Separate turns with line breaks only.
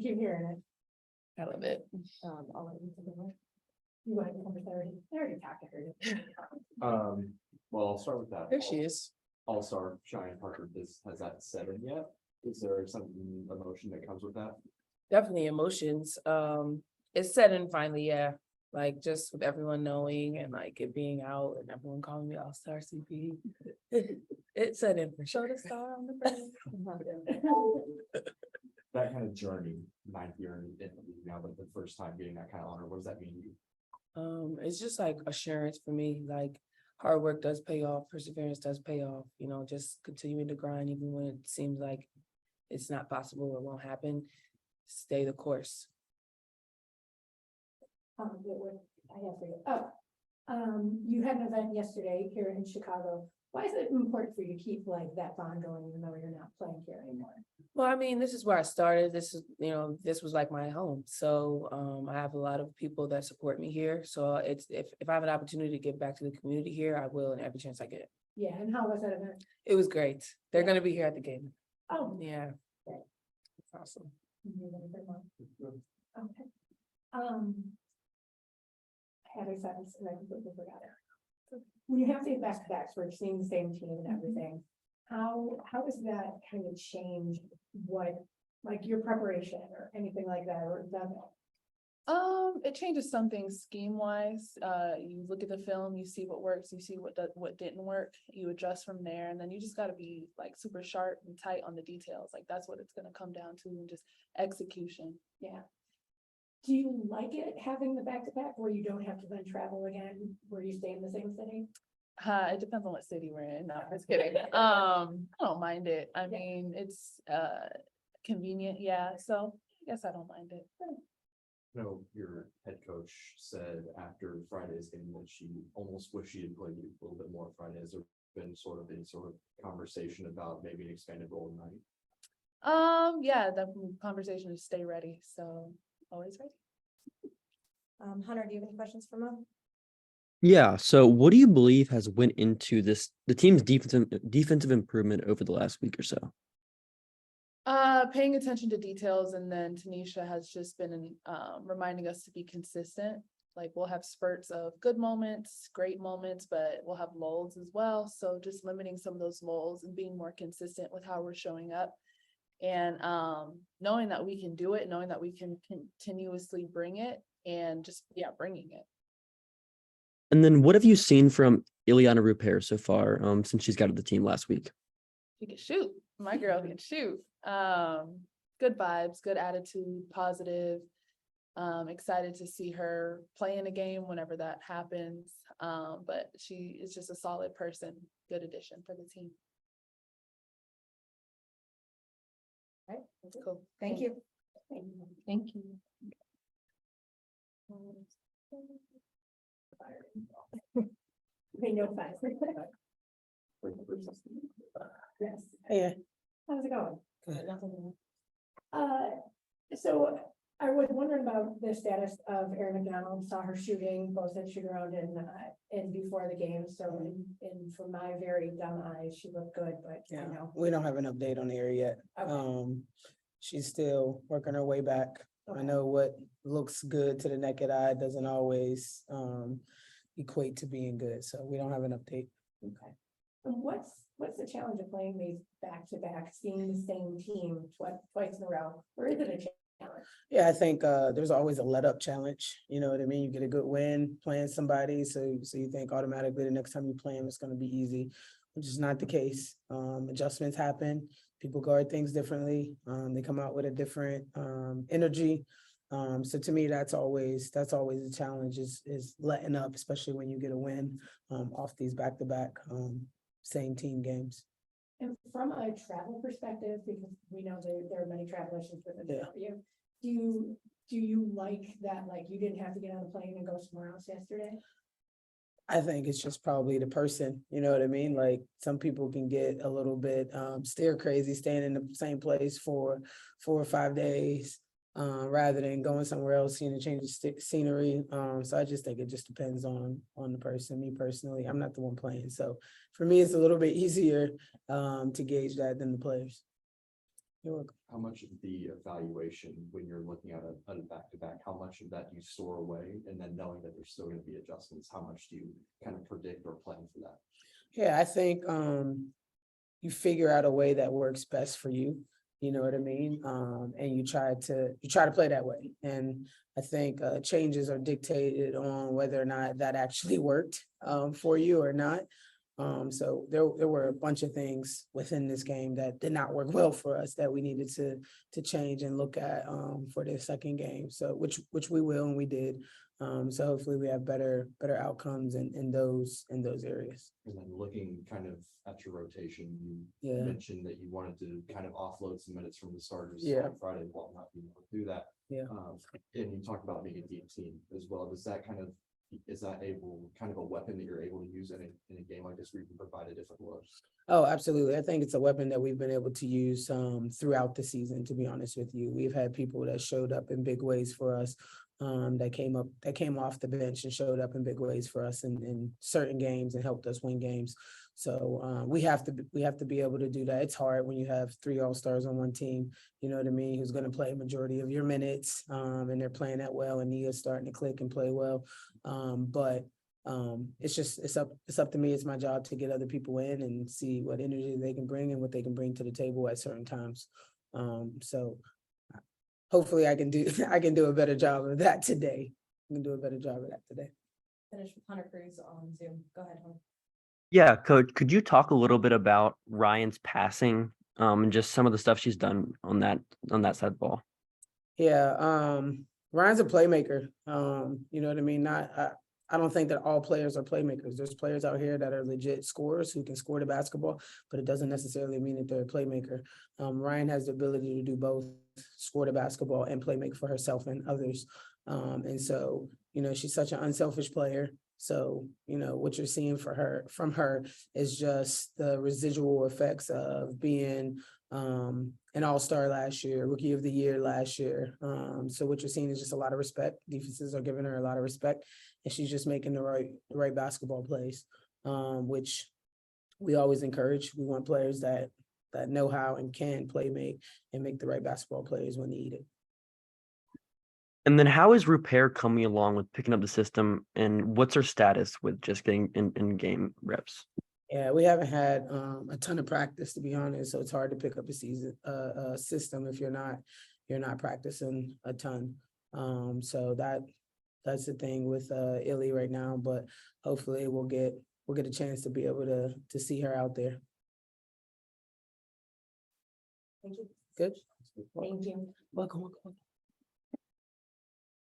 Keep hearing it.
I love it.
I'll let you take it away. You want to come with 30? I already talked to her.
Well, I'll start with that.
There she is.
All-Star Cheyenne Parker, has that set in yet? Is there some emotion that comes with that?
Definitely emotions. It's set in finally, yeah. Like just with everyone knowing and like it being out and everyone calling me All-Star CP. It set in for sure.
Show the star on the brain.
That kind of journey, 9th year in the league now, but the first time getting that kind of honor, what does that mean to you?
It's just like assurance for me, like hard work does pay off, perseverance does pay off, you know, just continuing to grind even when it seems like it's not possible or won't happen. Stay the course.
I have you had an event yesterday here in Chicago. Why is it important for you to keep like that bond going even though you're not playing here anymore?
Well, I mean, this is where I started. This is, this was like my home. So I have a lot of people that support me here. So it's if I have an opportunity to give back to the community here, I will, and every chance I get.
Yeah, and how was that event?
It was great. They're gonna be here at the game.
Oh,
Yeah.
Great.
It's awesome.
okay. I had a sentence and I completely forgot it. When you have these back-to-backs, we're seeing the same team and everything. How does that kind of change what, like your preparation or anything like that, or does it?
It changes some things scheme wise. You look at the film, you see what works, you see what didn't work, you adjust from there, and then you just got to be like super sharp and tight on the details. Like that's what it's going to come down to, and just execution.
Yeah. Do you like it having the back-to-back where you don't have to then travel again, where you stay in the same city?
It depends on what city we're in. No, I'm just kidding. I don't mind it. I mean, it's convenient, yeah. So I guess I don't mind it.
No, your head coach said after Friday's game that she almost wished she had played a little bit more Friday. Has there been sort of conversation about maybe an expanded role tonight?
Yeah, the conversation is stay ready. So always ready.
Hunter, do you have any questions for Mo?
Yeah. So what do you believe has went into the team's defensive improvement over the last week or so?
Paying attention to details, and then Tanisha has just been reminding us to be consistent. Like we'll have spurts of good moments, great moments, but we'll have lulls as well. So just limiting some of those lulls and being more consistent with how we're showing up. And knowing that we can do it, knowing that we can continuously bring it, and just bringing it.
And then what have you seen from Ileana Rupert so far since she's got to the team last week?
She can shoot. My girl can shoot. Good vibes, good attitude, positive. Excited to see her play in a game whenever that happens. But she is just a solid person, good addition for the team.
Right?
Cool.
Thank you.
Thank you.
Okay, no fun. Yes.
Hey,
How's it going?
Good.
So I was wondering about the status of Erin McDonald. Saw her shooting, both at shoot around and before the game. So in from my very dumb eyes, she looked good, but
yeah,
you know.
we don't have an update on the area yet.
Okay.
She's still working her way back.
Okay.
I know what looks good to the naked eye doesn't always equate to being good. So we don't have an update.
Okay. And what's the challenge of playing these back-to-back, seeing the same team twice in a row? Or is it a challenge?
Yeah, I think there's always a let up challenge. You know what I mean? You get a good win playing somebody, so you think automatically the next time you play them it's going to be easy, which is not the case. Adjustments happen. People guard things differently. They come out with a different energy. So to me, that's always a challenge is letting up, especially when you get a win off these back-to-back same team games.
And from a travel perspective, because we know there are many travel issues with it for you, do you like that, like you didn't have to get on a plane and go somewhere else yesterday?
I think it's just probably the person, you know what I mean? Like some people can get a little bit stir crazy staying in the same place for 4 or 5 days rather than going somewhere else, seeing a change of scenery. So I just think it just depends on the person. Me personally, I'm not the one playing. So for me, it's a little bit easier to gauge that than the players. You're welcome.
How much of the evaluation, when you're looking at a back-to-back, how much of that do you store away? And then knowing that there's still gonna be adjustments, how much do you kind of predict or plan for that?
Yeah, I think you figure out a way that works best for you, you know what I mean? And you try to play that way. And I think changes are dictated on whether or not that actually worked for you or not. So there were a bunch of things within this game that did not work well for us that we needed to change and look at for the second game. So which we will and we did. So hopefully we have better outcomes in those areas.
And then looking kind of at your rotation, you
Yeah.
mentioned that you wanted to kind of offload some minutes from the starters
Yeah.
on Friday while not being able to do that.
Yeah.
And you talked about being a deep team as well. Is that kind of a weapon that you're able to use in a game like this where you can provide a different look?
Oh, absolutely. I think it's a weapon that we've been able to use throughout the season, to be honest with you. We've had people that showed up in big ways for us, that came off the bench and showed up in big ways for us in certain games and helped us win games. So we have to be able to do that. It's hard when you have 3 all-stars on one team, you know what I mean, who's going to play a majority of your minutes, and they're playing that well, and Nia's starting to click and play well. But it's up to me. It's my job to get other people in and see what energy they can bring and what they can bring to the table at certain times. So hopefully I can do a better job of that today. I can do a better job of that today.
Finish with Hunter Cruz on Zoom. Go ahead, Hunter.
Yeah, Coach, could you talk a little bit about Ryan's passing, and just some of the stuff she's done on that side of the ball?
Yeah, Ryan's a playmaker. You know what I mean? I don't think that all players are playmakers. There's players out here that are legit scorers who can score the basketball, but it doesn't necessarily mean that they're a playmaker. Ryan has the ability to do both, score the basketball and play make for herself and others. And so, you know, she's such an unselfish player. So, you know, what you're seeing from her is just the residual effects of being an all-star last year, rookie of the year last year. So what you're seeing is just a lot of respect. Defenses are giving her a lot of respect, and she's just making the right basketball plays, which we always encourage. We want players that know how and can make the right basketball plays when needed.
And then how is Repair coming along with picking up the system, and what's her status with just getting in game reps?
Yeah, we haven't had a ton of practice, to be honest. So it's hard to pick up a system if you're not practicing a ton. So that's the thing with Illy right now. But hopefully we'll get a chance to be able to see her out there.
Thank you.
Good.
Thank you.
Welcome.